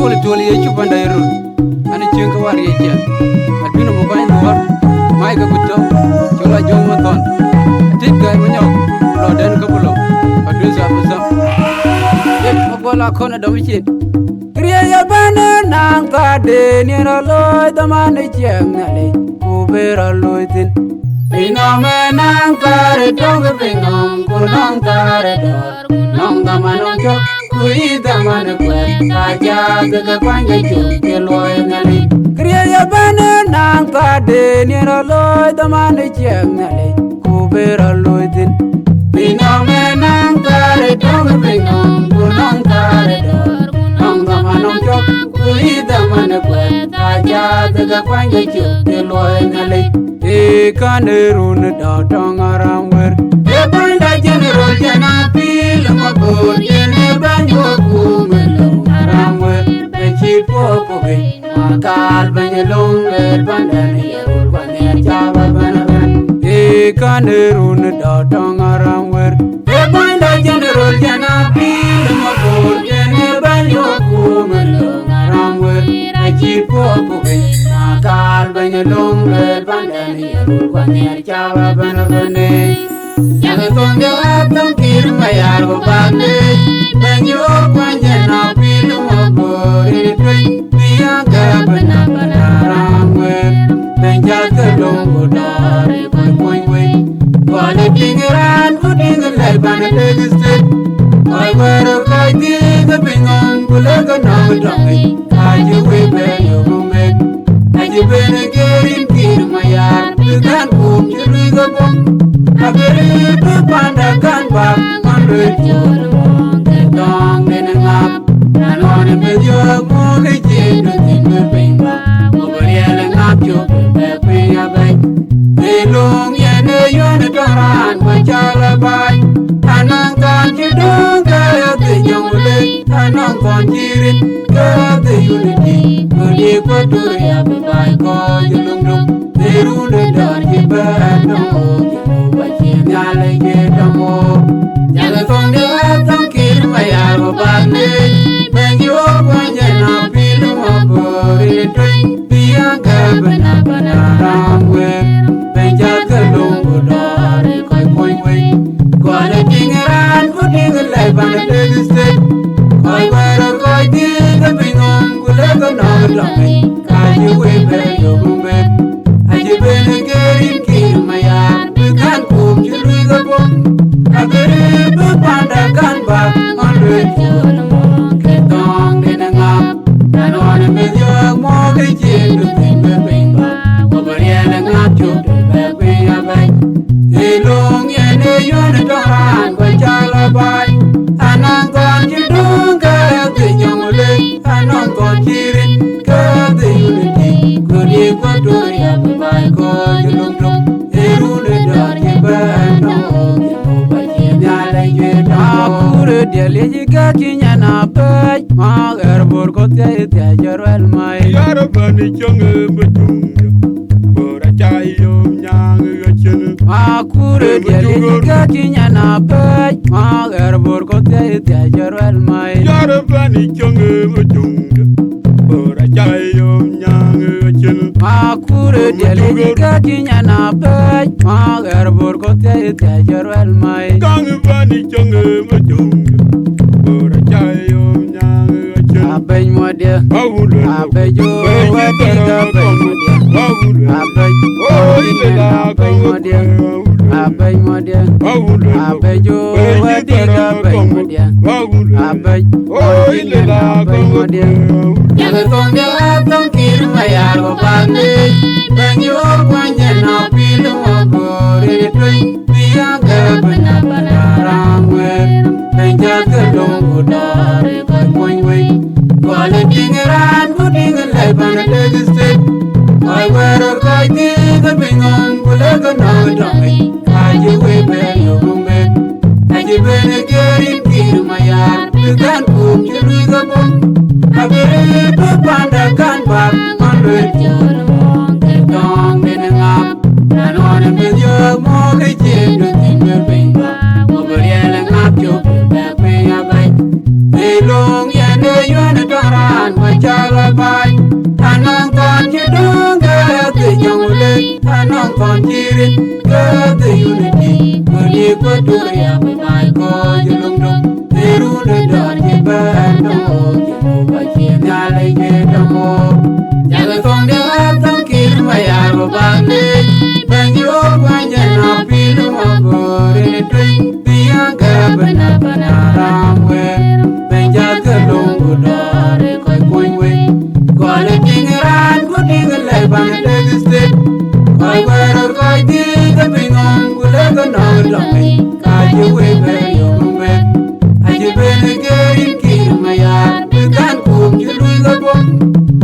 tole tole ye chupanda yero ani chenga war ye ja albino mo bain war mai ga gutto chola jom ton tik ga mo nyok lo den ka bulo adu za za ye ko la khona do mi kriya ya bana nang ka de ni ro lo da man cheng na le ku be ro lo tin ina me nang ka re dong be ngom ku nang ka re dor nong da manong chok kui da man kwe ka ja ga kwang ga chu ke lo na le kriya ya bana nang ka de ni ro lo da man cheng na le ku be ro lo tin ina me nang ka re dong be ngom ku nang ka re dor nong da manong chok kui da man kwe ka ja ga kwang ga chu ke lo na le e kanerun da tong aramwer e banda general jana pil ma bor ene banyo kumelo aramwer e chipo poge akal banyelong e banda ne rul banya java banaban e kanerun da tong aramwer e banda general jana pil ma bor ene banyo kumelo aramwer e chipo poge akal banyelong e banda ne rul banya java banaban Jangan tunggu abang kiri mayar gopane, banyu panjang nabi lumaku ini biar kebenar ramai, banjat kelombo dari poin-poin, kalau tinggalan ku tinggal bana tegestet, kau berkai tiga bingung gula kena berangai, kaji webe yumek, kaji benegerin kiri mayar, dengan kum curi gopong. Agari pandakan bab manrejur ketong denengap nanon bejog mo kecil tin berpemba oberial ngap jog bepe abai elong yane yon doran bacala bai anang kan jedong kaya tejong le anang kan jirit kaya teyuniti kudi kwatur ya bai ko jelung dum teru le dar jibano Nyale gedamo Jaga tongde atang kir mayar babane Benjo banya na pilu mabori Tui biaga bana bana ramwe Benja kelungu dore koi koi koi Kuala tingeran ku tingelai bana tegestet Koi wera koi tiga bingung Kula kena gedamai Kaji webe yogumbe Aji bene gerin kir mayar Bukan kum jului gabung Agari berpandakan bak Manrejul ketong denengap Nanon bejog mo kecil Dutin berpemba Wabarian ngap cuk Bepe abai Ilung yene yun doran Bacala bai Anang kon jedung Kaya tejong ulik Anang kon kirit Kaya teyuniti Kudi kwatur ya bebai ko jelung dum Akure dia lejiga kinya na pej magar bor ko te jarwel mai Yarabani chonge betunga bora chayo nyang yachene Akure dia lejiga kinya na pej magar bor ko te jarwel mai Yarabani chonge betunga bora chayo nyang yachene Akure dia lejiga kinya na pej magar bor ko te jarwel mai Kang bani chonge betunga bora chayo nyang yachene Abay mo dia Awule Abejo wadi kabay mo dia Awule Abejo Oh ile la abay mo dia Abay mo dia Awule Abejo wadi kabay mo dia Awule Abejo Oh ile la abay mo dia Jaga tong dia atong kir mayar gopane Banyo kwanya na pilu mabori Tui biaga bana bana ramwe Benja kelungu dore koi koi koi Kuala tingeran ku tingelai bana tegestet Koi wera koi tiga bingung Kula kena gedamai Kaji webe yogumbe Kaji bene gerin kir mayar Bukan kum jului gabung Agari berpandakan bab Manrejul ketong denengap Nanon bejog mo kecil Dutin berpemba Wabarian ngap cuk Bepe abai Ilung yane yun doran bai ko julung dum eru de dor je ban no ju ba chi nya le je damo ya le tong de tong kir ma ya ba ba le ban yo ban je na pi lu ma go re twi pi ya ga bana bana ram we ben ja ke long go dor ko koi we ko le ting ran ko ting le ban de state I wear a fight in the bingon, will ever know the me. Can you wait where you went? I give it again, kill my yard. We can't cook you lose the book.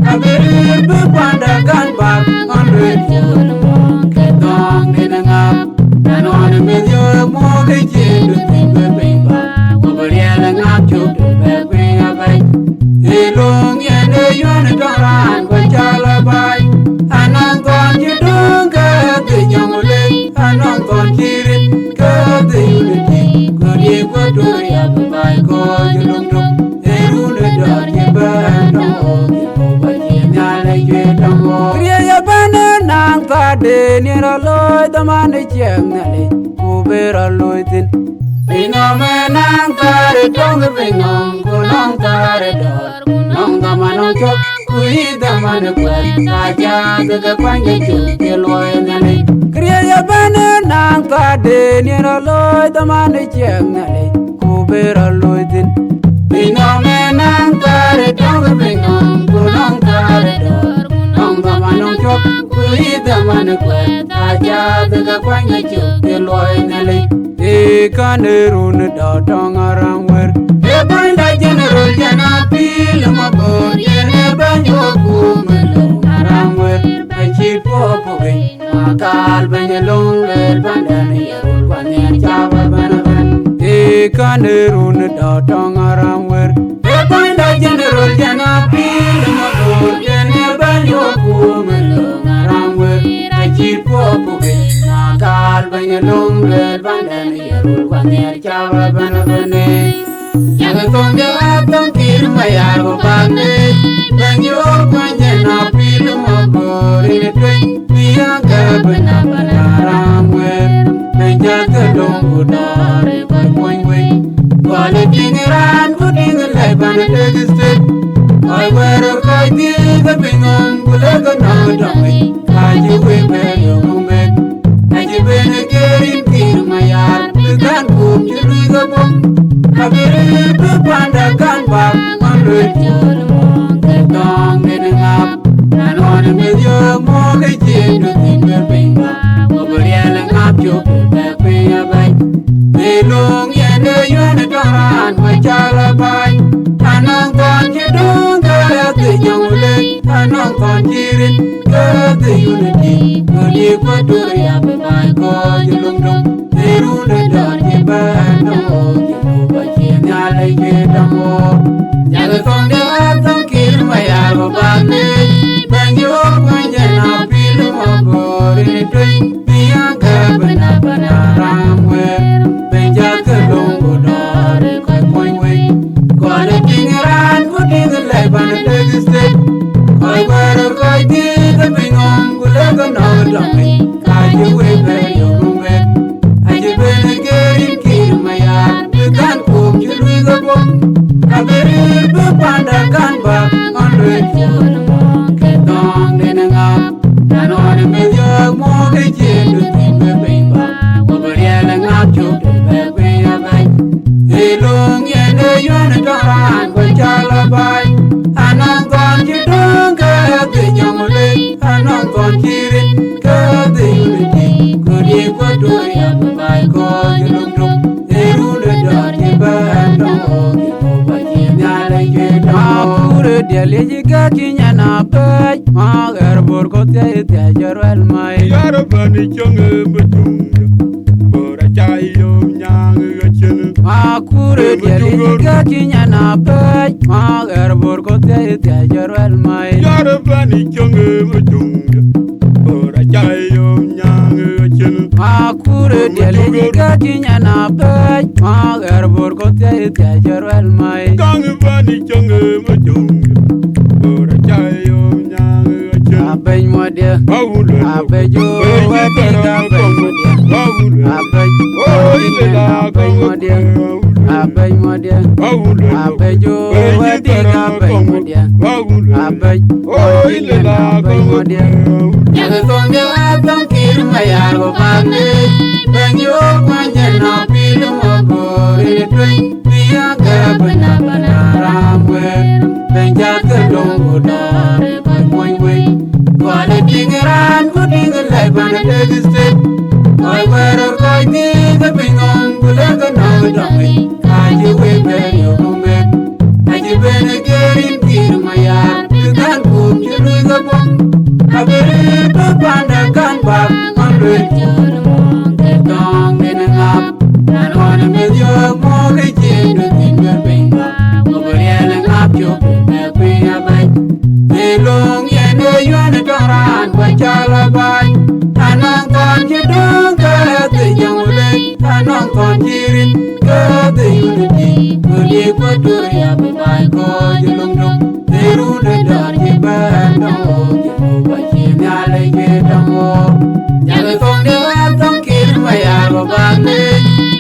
I very big panda gun back on radio. Get on in and up. And on a million mortgage in the thing with paper. Over yelling up to the back way away. Hey, long and a unit around, but y'all abide. And I'm gone, you don't get the young lady. And I'm gone, cheering, get the unity. Good equal to have a bike, or you look to a rule, a dog, you burn, no, you know, but you know, you don't know. Yeah, a banner, now, near a loy, the man is young, who bear a loyalty. Bing on man, I'm carried on the bing on, go long carried door, long the man on chop. We the man of God, I can't the point you kill oil and it. Create a banner, now, near a loy, the man is young, who bear a loyalty. Bing on man, I'm carried on the bing on, go long carried door, long the man on chop. We the man of God, I can't the point you kill oil and it. They can't run the dot on around where they find a general cannot feel my body. Banyo kumelo aramwer achit popoge akal banyalong le bandani yarul kwanya chawa banaban e kanerun dotong aramwer e panda general jana pil mabor jene banyo kumelo aramwer achit popoge akal banyalong le bandani yarul kwanya chawa banaban yang tong de atong kir mayar go bande banyo kwanya na pilu mo re twe biya ga bana bana ramwe benja ga dong go dare ko koin we wale tingiran ko tingle bana de state I wear a kite the bingon gule ga na dame kaji we be yo me aji bene gerin kir mayar kan ko kilu ga bom I very big panda gun back on radio. Get on getting up. And on a million mortgage in the thing with paper. Over yelling up your back way away. They long and the unit around my child abide. And I'm gone, you don't get the young lady. And I'm gone, cheering, get the unity. Good equal to the upper by call you look down. They rule the dirty band. Nyale je damo, nyale kong de atong kir maya go bande, banyo kwanya na pilu mo re twe, biya ga bana bana ramwe, benja ke longo dore ko koi we, ko le tingiran ko tingle bana de state, koi wero koi ti the bingon gule go no dame, kaji we be yo rumbe, aji be ne gerin kir maya, kan ko you lose the book. I very big panda gun back on radio. Get on getting up. And on a million mortgage in the thing with paper. Over yelling up to the back way away. Hey, long and the unit around with Jalabai. And I'm gone, you don't get the young lady. And I'm gone, cheering, get the unity. Good equal to the upper by call you look to. They rule the dirty band. Dia leji ka kinya na pe ma gar bor ko te te jarwel mai yar bani chonge betung bora chayo nyang chen ma kure dia leji ka kinya na pe ma gar bor ko te te jarwel mai yar bani chonge betung bora chayo nyang chen ma kure dia leji ka kinya na pe ma gar bor ko te te jarwel mai kang bani chonge betung bora chayo nyang chen ben mo modia Awule abejo wadi ga bay modia Awule abejo Ile la bay modia abay modia Awule abejo wadi ga bay modia Awule abejo Ile la bay modia yaga konge wa konkir mayar go bagne banyo kwanje na pilu mabore twin biya ga bana bana ramwe benja ke longo dare koy koy wale tingeran ko tingelai bana tegiste koy wero koy tinga pingong bulega na dami kaji we benyo kumbe kaji bene gerin kir mayar kan ko chilu ga bom abere to panda kan ba onre dong nena ngap anone medio mo ke chindu tinga pinga obere ngap yo pe abay long yene yene toran bachala bay anong kon jidong ka te jangule anong kon jirin ka te unity mudi koto ya bay ko jilung dum teru de dar je bando jimu bachin ale je damo jabe kong de atong kir maya babane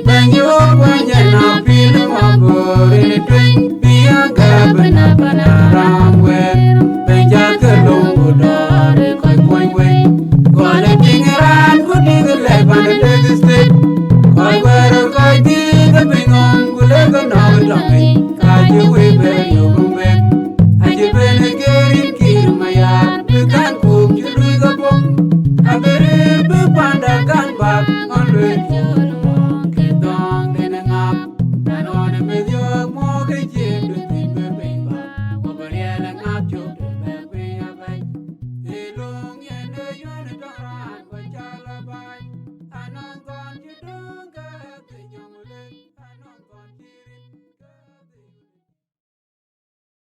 banyo banjana pilu mabore twin biaga bana bana ramwe benja ke longo dare koy koy we kole tingeran ko tingle bana tegiste koy wero koy tinga pingong gulega na dami kaji we be yo gumbe aje bene gerin kir maya kan ko julu ga bom abere be panda kan ba onre ke dong dena ngap anone medio